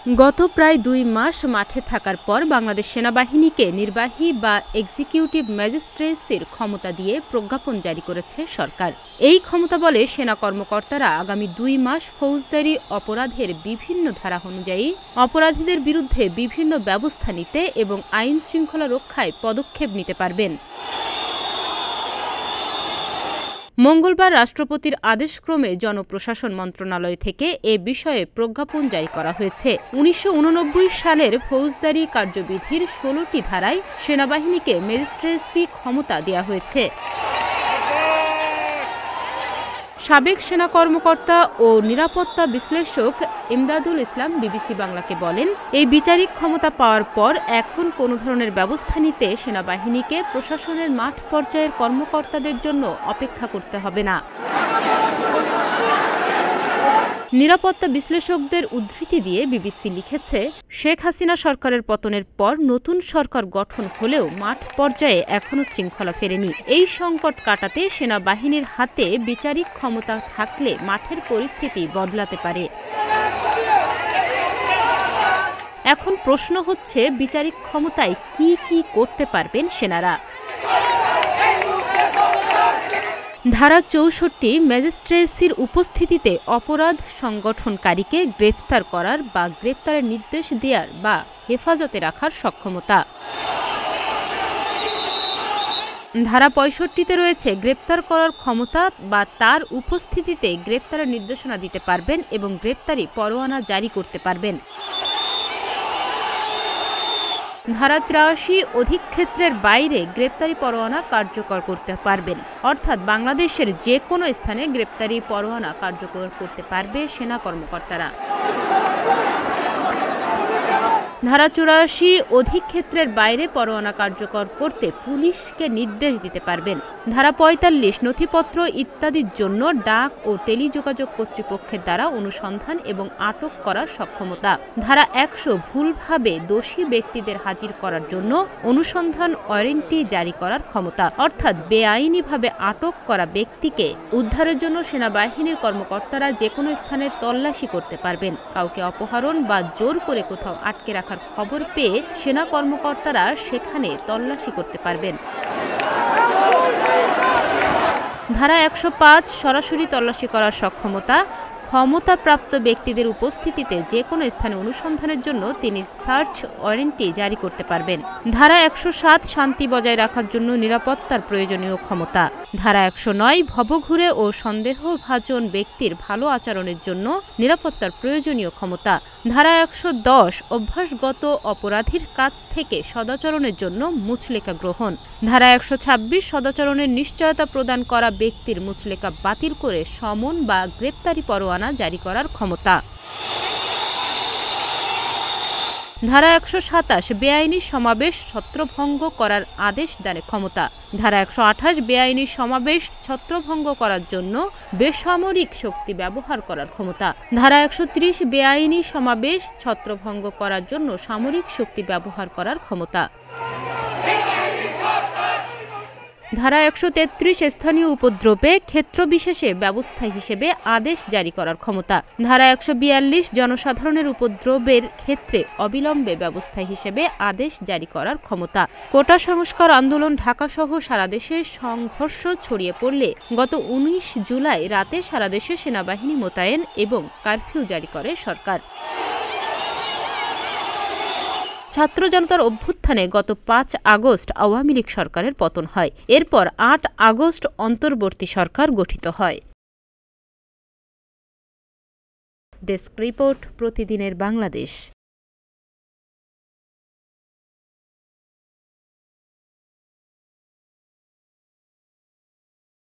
গত প্রায় ২ মাস মাঠে থাকার পর বাংলাদেশ সেনাবাহিনীকে নির্বাহী বা এক্সিকিউটিভ ম্যাজিস্ট্রেসির ক্ষমতা দিয়ে প্রজ্ঞাপন জারি করেছে সরকার। এই ক্ষমতা বলে সেনা কর্মকর্তারা আগামী ২ মাস ফৌজদারি অপরাধের বিভিন্ন ধারা অনুযায়ী অপরাধীদের বিরুদ্ধে বিভিন্ন ব্যবস্থা নিতে এবং আইন শৃঙ্খলা রক্ষায় পদক্ষেপ নিতে পারবেন। মঙ্গলবার রাষ্ট্রপতির আদেশক্রমে জনপ্রশাসন মন্ত্রণালয় থেকে এ বিষয়ে প্রজ্ঞাপন জারি করা হয়েছে। ১৯৮৯ সালের ফৌজদারি কার্যবিধির ১৬টি ধারায় সেনাবাহিনীকে ম্যাজিস্ট্রেসি ক্ষমতা দেওয়া হয়েছে। সাবেক সেনা কর্মকর্তা ও নিরাপত্তা বিশ্লেষক ইমদাদুল ইসলাম বিবিসি বাংলাকে বলেন, এই বিচারিক ক্ষমতা পাওয়ার পর এখন কোনো ধরনের ব্যবস্থা নিতে সেনাবাহিনীকে প্রশাসনের মাঠ পর্যায়ের কর্মকর্তাদের জন্য অপেক্ষা করতে হবে না। নিরাপত্তা বিশ্লেষকদের উদ্ধৃতি দিয়ে বিবিসি লিখেছে, শেখ হাসিনা সরকারের পতনের পর নতুন সরকার গঠন হলেও মাঠ পর্যায়ে এখনো শৃঙ্খলা ফেরেনি। এই সংকট কাটাতে সেনাবাহিনীর হাতে বিচারিক ক্ষমতা থাকলে মাঠের পরিস্থিতি বদলাতে পারে। এখন প্রশ্ন হচ্ছে, বিচারিক ক্ষমতায় কি কি করতে পারবেন সেনারা? ধারা ৬৪ ম্যাজিস্ট্রেসির উপস্থিতিতে অপরাধ সংগঠনকারীকে গ্রেফতার করার বা গ্রেফতারের নির্দেশ দেওয়ার বা হেফাজতে রাখার সক্ষমতা। ধারা ৬৫তে রয়েছে গ্রেপ্তার করার ক্ষমতা বা তার উপস্থিতিতে গ্রেপ্তারের নির্দেশনা দিতে পারবেন এবং গ্রেপ্তারি পরোয়ানা জারি করতে পারবেন। ধারা ৮৩ অধিক্ষেত্রের বাইরে গ্রেপ্তারি পরোয়ানা কার্যকর করতে পারবেন, অর্থাৎ বাংলাদেশের যে কোনো স্থানে গ্রেপ্তারি পরোয়ানা কার্যকর করতে পারবে সেনা কর্মকর্তারা। ধারা ৮৪ অধিক্ষেত্রের বাইরে পরোয়ানা কার্যকর করতে পুলিশকে নির্দেশ দিতে পারবেন। ধারা ৪৫ নথিপত্র ইত্যাদির জন্য ডাক ও টেলিযোগাযোগ কর্তৃপক্ষের দ্বারা অনুসন্ধান এবং আটক করার সক্ষমতা। ধারা ১০০ ভুলভাবে দোষী ব্যক্তিদের হাজির করার জন্য অনুসন্ধান ওয়ারেন্টি জারি করার ক্ষমতা, অর্থাৎ বেআইনিভাবে আটক করা ব্যক্তিকে উদ্ধারের জন্য সেনাবাহিনীর কর্মকর্তারা যে কোনো স্থানে তল্লাশি করতে পারবেন। কাউকে অপহরণ বা জোর করে কোথাও আটকে রাখার খবর পেয়ে সেনা কর্মকর্তারা সেখানে তল্লাশি করতে পারবেন। ধারা ১০৫ সরাসরি তল্লাশি করার সক্ষমতা। ক্ষমতাপ্রাপ্ত ব্যক্তিদের উপস্থিতিতে যে কোনো স্থানে অনুসন্ধানের জন্য তিনি সার্চ ওয়ারেন্টি জারি করতে পারবেন। ধারা ১০৭ শান্তি বজায় রাখার জন্য নিরাপত্তার প্রয়োজনীয় ক্ষমতা। ধারা ১০৯ ভবঘুরে ও সন্দেহভাজন ব্যক্তির ভালো আচরণের জন্য নিরাপত্তার প্রয়োজনীয় ক্ষমতা। ধারা ১১০ অভ্যাসগত অপরাধীর কাছ থেকে সদাচরণের জন্য মুচলেকা গ্রহণ। ধারা ১২৬ সদাচরণের নিশ্চয়তা প্রদান করা ব্যক্তির মুচলেকা বাতিল করে সমন বা গ্রেপ্তারি পরোয়ানা জারি করার ক্ষমতা। ধারা ১২৭ বেআইনি সমাবেশ ছত্রভঙ্গ করার আদেশ দানের ক্ষমতা। ধারা ১২৮ বেআইনি সমাবেশ ছত্রভঙ্গ করার জন্য বেসামরিক শক্তি ব্যবহার করার ক্ষমতা। ধারা ১৩০ বেআইনি সমাবেশ ছত্রভঙ্গ করার জন্য সামরিক শক্তি ব্যবহার করার ক্ষমতা। ধারা ১৩৩ স্থানীয় উপদ্রবে ক্ষেত্রবিশেষে ব্যবস্থা হিসেবে আদেশ জারি করার ক্ষমতা। ধারা ১৪২ জনসাধারণের উপদ্রবের ক্ষেত্রে অবিলম্বে ব্যবস্থা হিসেবে আদেশ জারি করার ক্ষমতা। কোটা সংস্কার আন্দোলন ঢাকাসহ সারা দেশে সংঘর্ষ ছড়িয়ে পড়লে গত ১৯ জুলাই রাতে সারা দেশে সেনাবাহিনী মোতায়েন এবং কারফিউ জারি করে সরকার। ছাত্র জনতার অভ্যুত্থানে গত ৫ আগস্ট আওয়ামী লীগ সরকারের পতন হয়। এরপর ৮ আগস্ট অন্তর্বর্তী সরকার গঠিত হয়। ডেস্ক রিপোর্ট, প্রতিদিনের বাংলাদেশ।